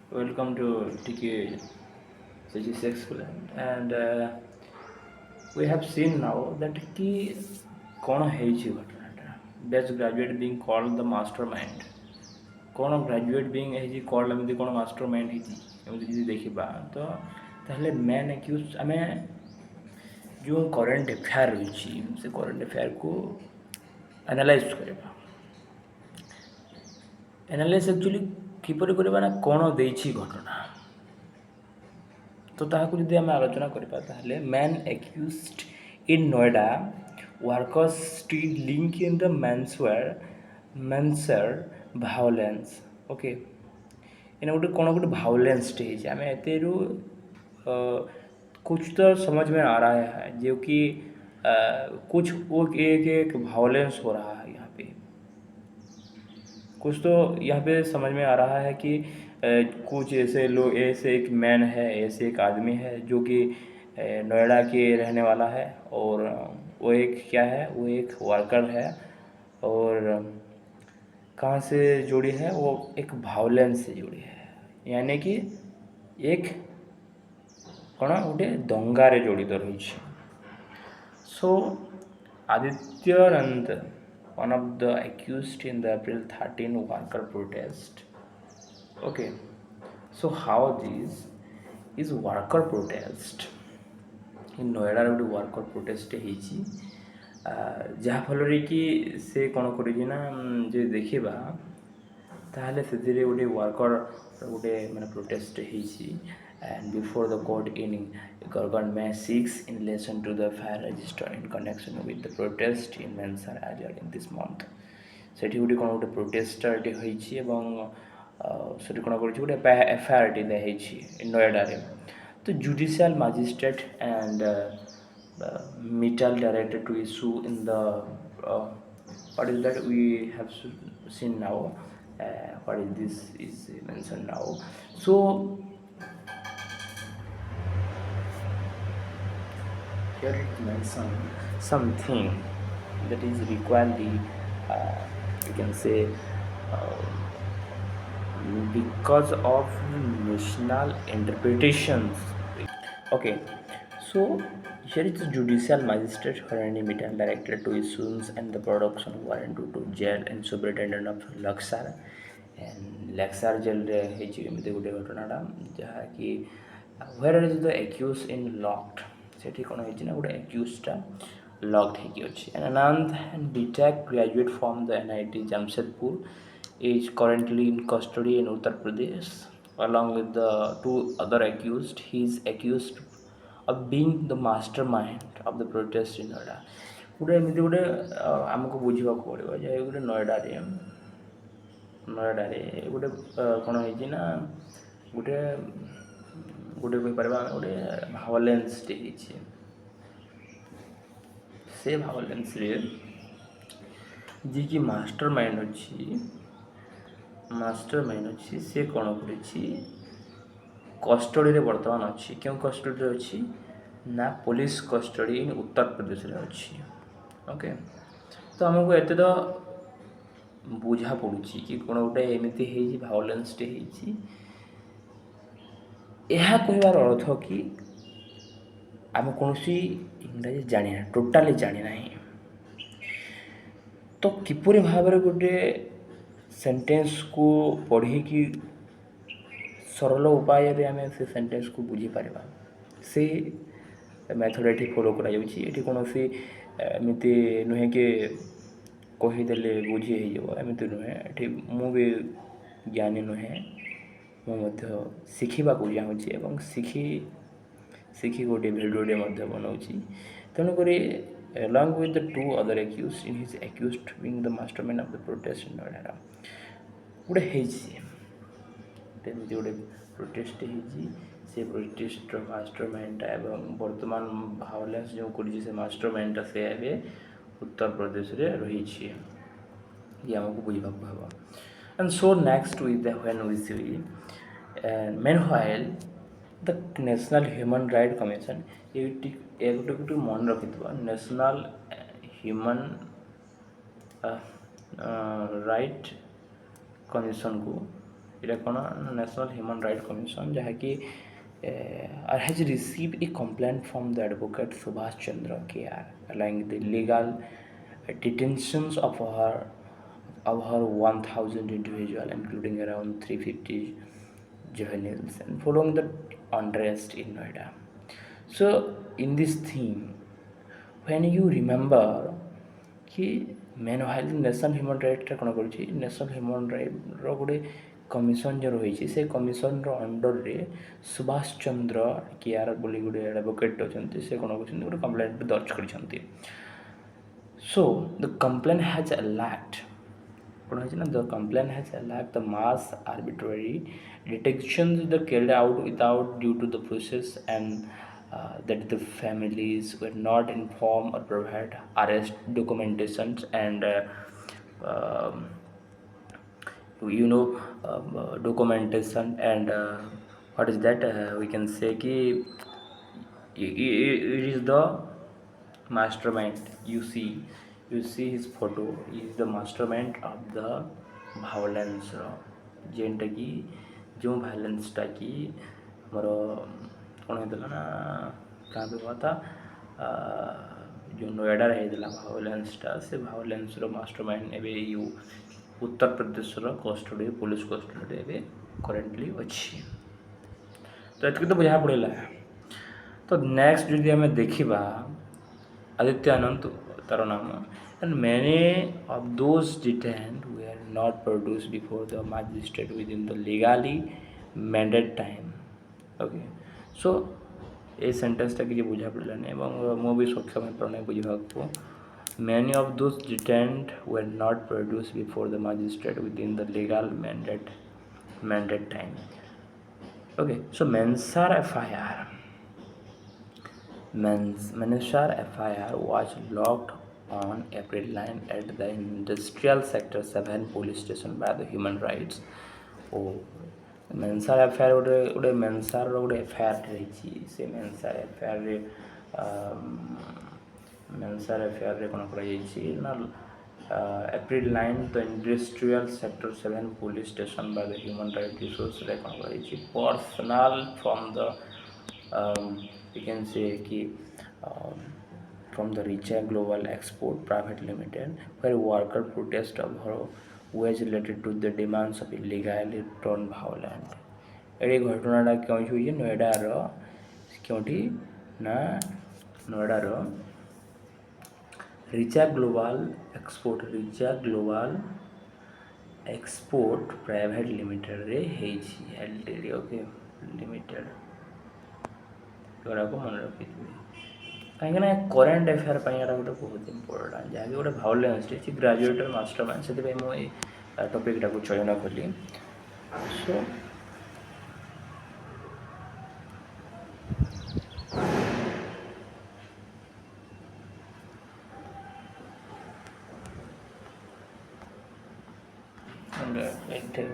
Welcome to TK Statistics School, and we have seen now that कि कौन है घटनाटा best graduate being called the mastermind कौन graduate being है called एमती कौन mastermind एमती जी देखा तो ताहले मेन एक्यूज आम जो करेन्ट अफेयर रही से करेन्ट अफेयर को एनालाइज करवा एनालाइज एक्चुअली किपर करवा ना कौन देछि घटना तो ताकू जदि आम आलोचना करवा ताहले main accused in Noida workers still link in the Manesar violence okay इन गोटे कौन गोटे भायोलेंस आम एतेरू कुछ तो समझ में आ रहा है जो कि कुछ वो एक भायोलेंस हो रहा है यहाँ पे कुछ तो यहाँ पे समझ में आ रहा है कि कुछ ऐसे लोग ऐसे एक मैन है ऐसे एक आदमी है जो कि नोएडा के रहने वाला है और वो एक क्या है वो एक वर्कर है और कहाँ से जुड़ी है वो एक वायलेंस से जुड़ी है यानी कि एक कौन गोटे दंगारे जड़ित रही सो आदित्य नंद one of the accused in the April 13 worker protest. Okay, so how this is worker protest in Noida गोटे वर्कर प्रोटेस्ट होती जहाँफल कि से कौन करना देखा ताहले से गोटे वर्कर गोटे माने प्रोटेस्ट होती and before the court in Gurgaon May 6 in relation to the FIR register in connection with the protest in Mansar earlier in this month. सेठी गोटे कौन गोटे प्रोटेस्टरटे होती सेठी कौन गोटे एफआईआर टे नोएडा तो judicial magistrate and Mittal directed to issue in the what is that we have seen now what is this is mentioned now so here it mentioned something that is requiredly you can say uh, because of national interpretations. Okay, so here is the judicial magistrate Harani Mittal directed to issues and the production warrant to jail and superintendent of Laksar and Laksar jail एमती गोटे घटनाटा जहाँकि where is the accused in locked सेठी कौन होना गोटे accused locked होगी and Anand and BTech graduate from the NIT Jamshedpur is currently in custody in Uttar Pradesh along with the two other accused. He is accused of being the mastermind of the protest in Noida. गोटे एमती गोटे आमको बुझा पड़ो जे गोटे नोएडारे गोटे कौन होना गोटे गोटे कहीपर गोटे भायोलेंसटे से भायोलेंस जी कि मास्टरमाइंड अच्छी से कौन कर कस्टडी बर्तमान अच्छी क्यों कस्टडी अच्छी ना पुलिस कस्टडी इन उत्तर प्रदेश अच्छी ओके तो आमको एत तो बुझा पड़ी कि कौन गोटे एमती भायोलेंसटे यह कहबार अर्थ कि आम कौन इंग्राजी जाना टोटाली जाना तो किपर भाव गोटे सेंटेंस को पढ़ी कि सरल उपाय आम से सेंटेंस को बुझीपर से मेथड ये फॉलो कर कौन एमती नुहे कि कहीदे बुझी होमती नुहे ये मु भी ज्ञानी नुहे मुझे शिखा चाहूँगी शिखी गोटे भिडियोटे बनाऊँगी तेणुक along with the two other accused in his accused being the mastermind of the protest in Noida गोटे एमती गोटे प्रोटेस्ट से प्रोटेस्टर मास्टरमाइंडटा एवं बर्तमान भायोलेंस जो कर मास्टरमाइंडटा से एवं उत्तर प्रदेश रे रही ये आमको बुझा हम and so next with the when we see meanwhile the national human right commission एक गोटे मन रखि नेशनल ह्यूमन राइट कमिशन को এটা କ'ଣ ନ୍ୟାସନାଲ୍ ହ୍ୟୁମାନ୍ ରାଇଟ୍ କମିଶନ୍ ଯାହାକି has received a complaint from the advocate Subhash Chandra KR alleging the illegal detentions of her 1,000 individuals, including around 350 juveniles, and following the unrest in Noida. So, in this theme, when you remember कि main हाइल national human ରାଇଟ୍ରେ କ'ଣ କରୁଛି national human ରାଇଟ୍ର ଗୋଟେ commission ଯେଉଁ ରହିଛି ସେ କମିଶନ୍ର ଅଣ୍ଡର୍ରେ ସୁଭାଷ ଚନ୍ଦ୍ର କିଆର ବୋଲି ଗୋଟେ ଆଡ଼ଭୋକେଟ୍ ଅଛନ୍ତି ସେ କ'ଣ କରୁଛନ୍ତି ଗୋଟେ କମ୍ପ୍ଲେଣ୍ଟ ଦର୍ଜ କରିଛନ୍ତି so the complaint has alleged କ'ଣ ହେଇଛି ନା the complaint has alleged the mass arbitrary detections that carried out without due to the process and that the families were not informed or provide arrest documentations and documentation and what is that we can say ki it is the mastermind. You see his photo. He is the mastermind of the violence जेनटा कि जो भाइलेंसटा कि मोर कौन होता ना कहाँ पे हुआ था जो नोएडा होता भाइलेंसटा से भाइलेंसर मास्टरमाइंड एवं you Uttar Pradesh custody police custody एवं करेन्टली अच्छी तो ये तो बुझा पड़ा तो नेक्स्ट जो आम देखा आदित्य आनंद तार नाम and many of those detained were not produced before the magistrate within the legally mandated time. Okay, so ये सेंटेंसटा किसी बुझा पड़ानी मु भी सक्षम पड़ना बुझा many of those detained were not produced before the magistrate within the legal mandated time. Okay, so Manesar FIR was locked on April 9 at the Industrial Sector 7 police station by the Human Rights. Manesar FIR गोटे मेन्सार गोटे FIR रही से मेन्सार FIR कौन कर April 9 the industrial sector 7 police station by the human rights resource कौन कर personal from the you can say कि from the Richa Global Export Private Limited, where worker protest of her wage related to the demands of illegally turned violent. ये घटनाटा क्यों हुई नोएडार क्योंकि ना नोएडार Richa global export private limited रे LTD okay limited को मन रखी कहीं करेन्ट एफआईआर गोटे बहुत इंपोर्टां जहाँ गोटे भाइलेंस ग्राजुएटर मास्टरमाइंड से मुझे टपिकटा को चयन कली सो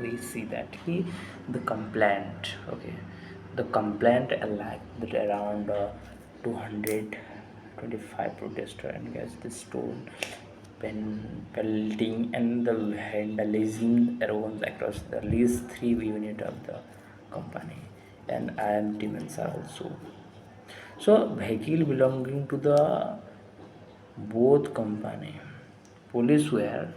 we see that the complaint alleged that around 225 protesters engaged the stone pelting and the vandalism arose across the least 3 units of the company and IMT Manesar also. So vehicle belonging to the both company police were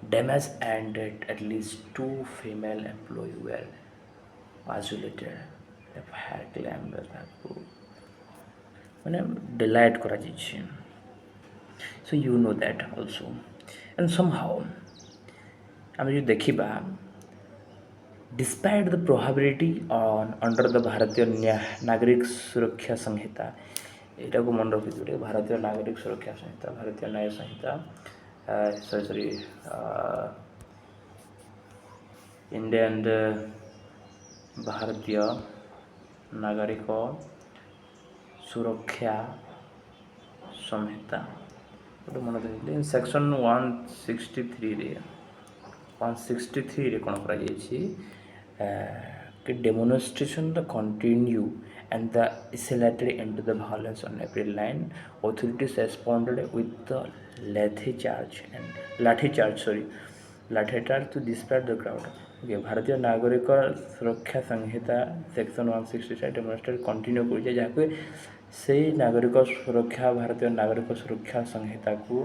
damaged and at least 2 female employees were isolated. FIR claim मैंने delete करा so you know that also and somehow um जो देखा despite the prohibition on under the Bharatiya Nagarik सुरक्षा संहिता यहाँ को मन रखी भारतीय नागरिक सुरक्षा संहिता भारतीय न्याय संहिता सॉरी इंडियन भारतीय नागरिक सुरक्षा संहिता गोटे मन रखिए सेक्शन 163 रे कौन कर demonstration the continue and the escalated into the violence on April 9, authorities responded with the lathi charge lateral to disperse the crowd. Okay, ଭାରତୀୟ ନାଗରିକ ସୁରକ୍ଷା ସଂହିତା ସେକ୍ସନ୍ 167 ଡେମନଷ୍ଟ୍ରେଟ୍ କଣ୍ଟିନ୍ୟୁ କରୁଛେ, ଯାହାକୁ ସେଇ ନାଗରିକ ସୁରକ୍ଷା ଭାରତୀୟ ନାଗରିକ ସୁରକ୍ଷା ସଂହିତାକୁ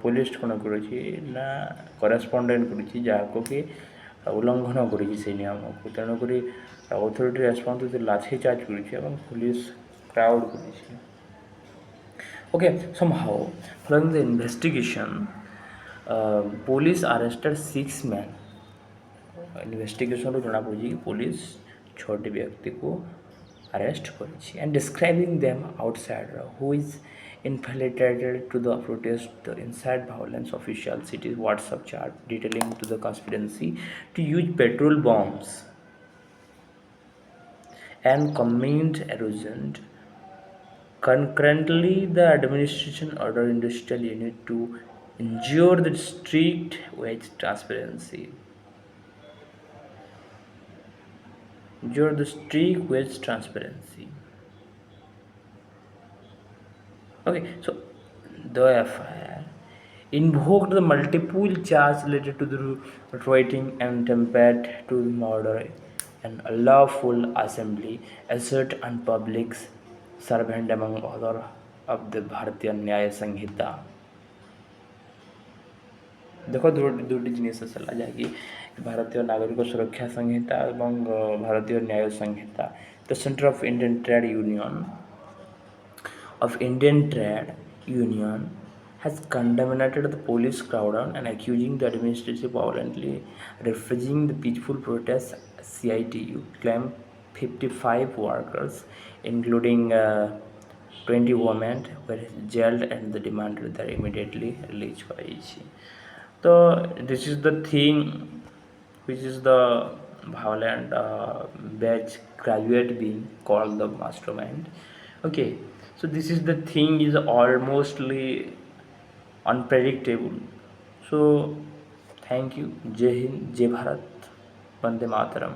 पुलिस କ'ଣ କରୁଛି ନା କରେସ୍ପଣ୍ଡେଣ୍ଟ କରୁଛି, ଯାହାକୁ କି ଉଲ୍ଲଙ୍ଘନ କରୁଛି ସେଇ ନିୟମକୁ। ତେଣୁକରି ଅଥରିଟି ରେସ୍ପନ୍ସ ଲାଠି ଚାର୍ଜ କରୁଛି ଏବଂ ପୁଲିସ କ୍ରାଉଡ଼ କରୁଛି। Okay, somehow following the investigation, police arrested 6 men. Investigation जना पड़ी कि पुलिस 6 व्यक्ति को arrest करिछि and describing them outsider who is infiltrated to the protest inside violence. Official cities WhatsApp chat detailing to the conspiracy to use petrol bombs and commit erosion. Concurrently, the administration ordered industrial unit to ensure the strict wage transparency. Ensure the strict wage transparency. Okay, so the FIR invoked the multiple charges related to the rioting and tempered to the murder and unlawful assembly, assert and public servant among other of the Bharatiya न्याय संहिता। देखो दुटी जिनिस आसला जहाँकि भारतीय नागरिक सुरक्षा संहिता और Bharatiya Nyaya Sanhita. The centre of Indian Trade Union has condemned the police crackdown and accusing the administration violently refusing the peaceful protests. CITU claimed 55 workers, including 20 women, were jailed and demanded their immediately release. So this is the thing which is the violent batch graduate being called the mastermind. Okay, so this is the thing is almostly unpredictable. So thank you. Jai Hind, Jai Bharat, Vande Mataram.